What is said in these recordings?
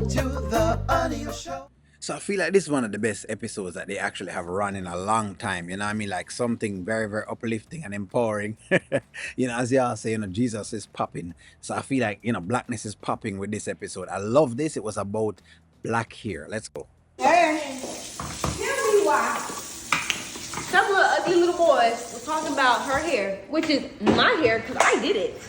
to the audio show. So I feel like this is one of the best episodes that they actually have run in a long time. You know what I mean? Like something very, very uplifting and empowering. As y'all say, Jesus is popping. So I feel like, blackness is popping with this episode. I love this. It was about black hair. Let's go. Hey, tell me why. Some little ugly little boys was talking about her hair, which is my hair, because I did it.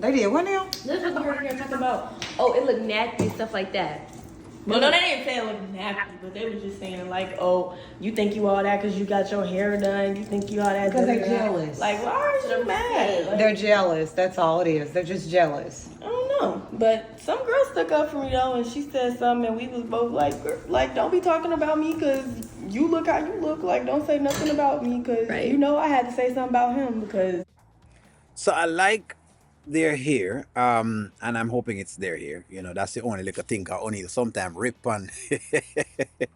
They did what now? This is her hair talking about, oh, it looked nasty and stuff like that. Well, no, they didn't say it looked nasty, but they was just saying like, oh, you think you all that because you got your hair done? You think you all that because they're jealous. Like, why are you mad? Like, they're jealous. That's all it is. They're just jealous. I don't know, but some girl stuck up for me though, and she said something, and we was both like, don't be talking about me because you look how you look. Like, don't say nothing about me because I had to say something about him because. So I like their hair, and I'm hoping it's their hair. That's the only little thing I only sometimes rip on,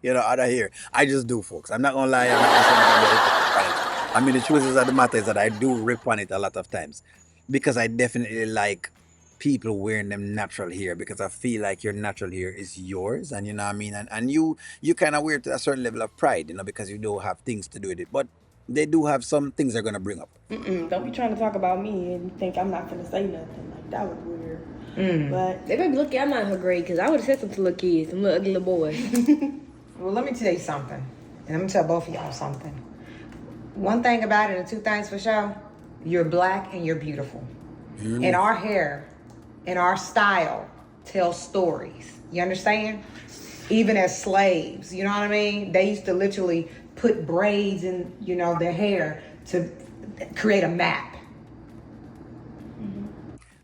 other hair. I just do, folks. I'm not gonna lie. I'm not gonna say I mean, the truth is that the matter is that I do rip on it a lot of times because I definitely like people wearing them natural hair because I feel like your natural hair is yours, and you know what I mean, and you kind of wear it to a certain level of pride, because you do have things to do with it, but they do have some things they're gonna bring up. Don't be trying to talk about me and think I'm not gonna say nothing. Like, that was weird. But they better be lucky I'm not in her grade, because I would have said something to little kids, some little ugly little boys. Well, let me tell you something, and I'm gonna tell both of y'all something. One thing about it, and two things for sure: you're black and you're beautiful, and our hair and our style tells stories. You understand? Even as slaves, you know what I mean? They used to literally put braids in, their hair to create a map.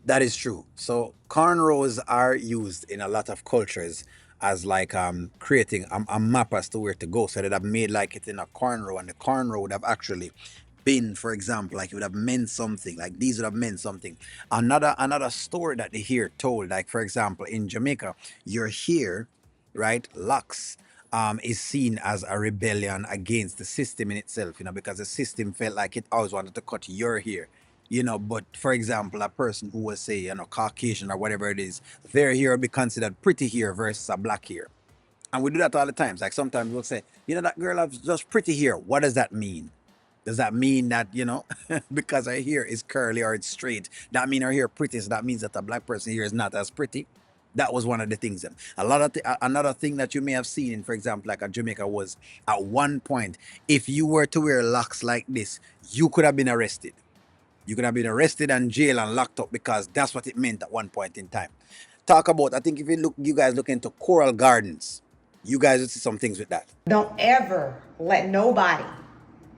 That is true. So cornrows are used in a lot of cultures as like creating a map as to where to go. So they'd have made like it in a cornrow, and the cornrow would have actually been, for example, like it would have meant something. Like these would have meant something. Another story that they hear told, like for example, in Jamaica, your hair, right, locks, is seen as a rebellion against the system in itself, because the system felt like it always wanted to cut your hair, but for example, a person who was, say, Caucasian or whatever it is, their hair would be considered pretty hair versus a black hair. And we do that all the time. Like sometimes we'll say, that girl has just pretty hair. What does that mean? Does that mean that, because her hair is curly or it's straight, that mean her hair pretty, so that means that a black person here is not as pretty? That was one of the things. Another thing that you may have seen in, for example, like at Jamaica was at one point, if you were to wear locks like this, you could have been arrested. You could have been arrested and jailed and locked up because that's what it meant at one point in time. Talk about, I think if you guys look into coral gardens, you guys will see some things with that. Don't ever let nobody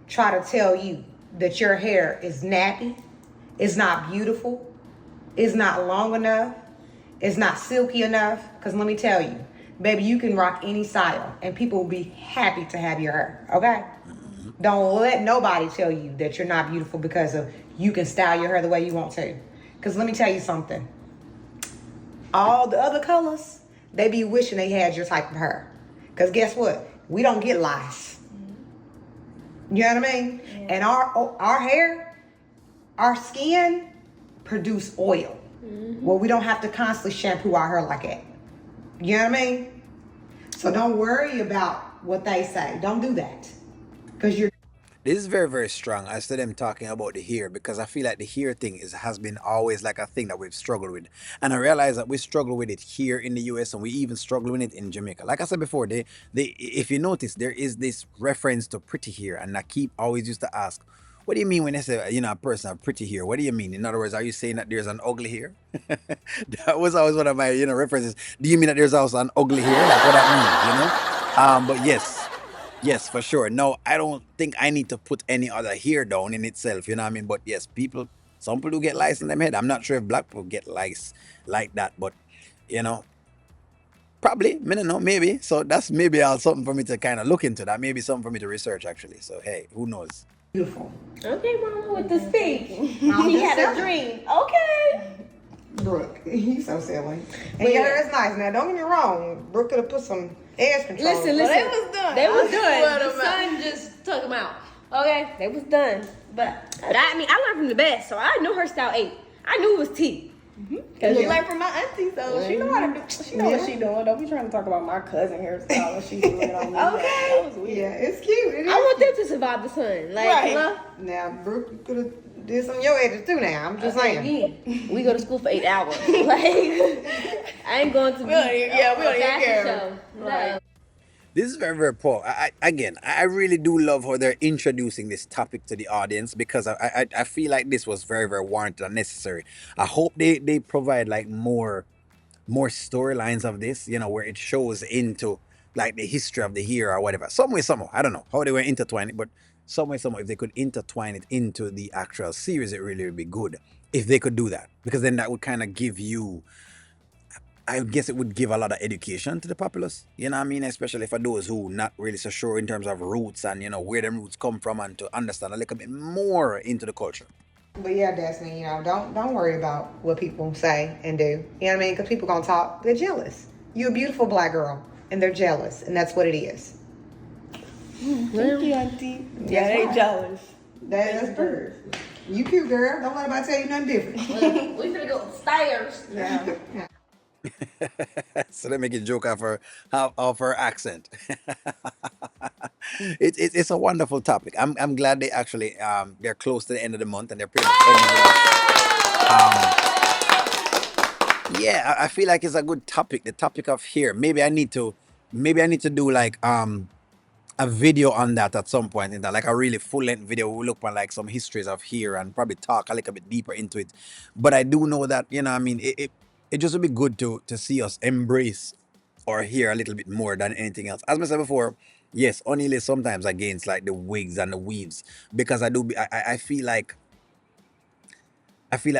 try to tell you that your hair is nappy, it's not beautiful, it's not long enough, it's not silky enough. Because let me tell you, baby, you can rock any style and people will be happy to have your hair, okay? Don't let nobody tell you that you're not beautiful because of you can style your hair the way you want to. Because let me tell you something. All the other colors, they be wishing they had your type of hair. Because guess what? We don't get lice. You know what I mean? Yeah. And our hair, our skin produce oil. Well, we don't have to constantly shampoo our hair like that. You know what I mean? So don't worry about what they say. Don't do that. Because you're... This is very, very strong as to them talking about the hair, because I feel like the hair thing has been always like a thing that we've struggled with. And I realize that we struggle with it here in the US, and we even struggle with it in Jamaica. Like I said before, if you notice, there is this reference to pretty hair, and I keep always used to ask, what do you mean when they say, a person have pretty hair? What do you mean? In other words, are you saying that there's an ugly hair? That was always one of my, references. Do you mean that there's also an ugly hair? Like what that means, But yes, for sure. No, I don't think I need to put any other hair down in itself, you know what I mean? But yes, some people do get lice in them head. I'm not sure if black people get lice like that, but, probably, I don't know, maybe. So that's maybe something for me to kind of look into. That may be something for me to research, actually. So, hey, who knows? Beautiful. Okay, Mama, with the speech. He had a dream. Okay. Brooke, you so silly. And your hair is nice. Now, don't get me wrong. Brooke could have put some edge control. Listen. Well, they was done. They was done. The sun just took them out. Okay, they was done. But I learned from the best, so I knew her style 8. I knew it was T. Cause she learned from my auntie, so she know how to do. She know what she doing. Don't be trying to talk about my cousin hairstyle and she doing it on me. Okay. That was weird. Yeah, it's cute. It is I want cute. them to survive the sun. Like, Right. hello? Now, Brooke, you could have did some of your edges too. Now, I'm just saying. Again, we go to school for 8 hours. Like, I ain't going to be We don't even- yeah, we don't a even fashion care. show. No. This is very, very poor. I really do love how they're introducing this topic to the audience because I feel like this was very, very warranted and necessary. I hope they provide like more storylines of this, where it shows into like the history of the year or whatever. Some way, somehow, I don't know how they were intertwined it, but some way, somehow, if they could intertwine it into the actual series, it really would be good if they could do that because then that would kind of give you. I guess it would give a lot of education to the populace, you know what I mean? Especially for those who not really so sure in terms of roots and, where them roots come from and to understand a little bit more into the culture. But yeah, Destiny, don't worry about what people say and do. You know what I mean? Because people gonna talk. They're jealous. You're a beautiful black girl, and they're jealous, and that's what it is. Thank you, auntie. Yeah, they right. jealous. That's bird. You cute, girl. Don't let anybody tell you nothing different. We finna go upstairs. Yeah. Yeah. So they make a joke of her accent. It's a wonderful topic. I'm glad they actually they're close to the end of the month and they're pretty much ending it off. Yeah, I feel like it's a good topic. The topic of here. Maybe I need to do like a video on that at some point in that, like a really full length video. We'll look on like some histories of here and probably talk a little bit deeper into it. But I do know that, I mean, it just would be good to see us embrace or hear a little bit more than anything else. As I said before, yes, only sometimes against like the wigs and the weaves because I feel like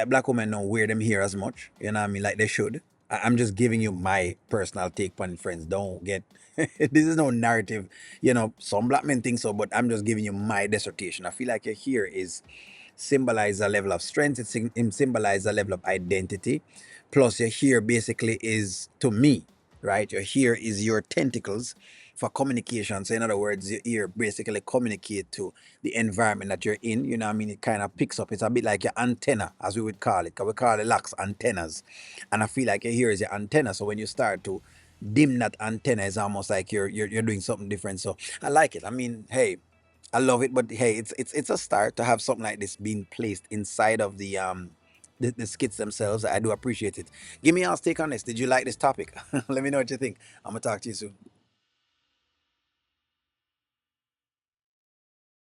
black women don't wear them here as much. You know what I mean? Like they should. I'm just giving you my personal take on it, friends. Don't get this is no narrative. Some black men think so, but I'm just giving you my dissertation. I feel like your hair is symbolize a level of strength. It symbolize a level of identity. Plus, your hair basically is to me, right? Your hair is your tentacles for communication. So in other words, your ear basically communicate to the environment that you're in. You know what I mean? It kind of picks up. It's a bit like your antenna, as we would call it. 'Cause we call the locks antennas. And I feel like your ear is your antenna. So when you start to dim that antenna, it's almost like you're doing something different. So I like it. I mean, hey, I love it, but hey, it's a start to have something like this being placed inside of the skits themselves. I do appreciate it. Give me your take on this. Did you like this topic? Let me know what you think. I'm gonna talk to you soon.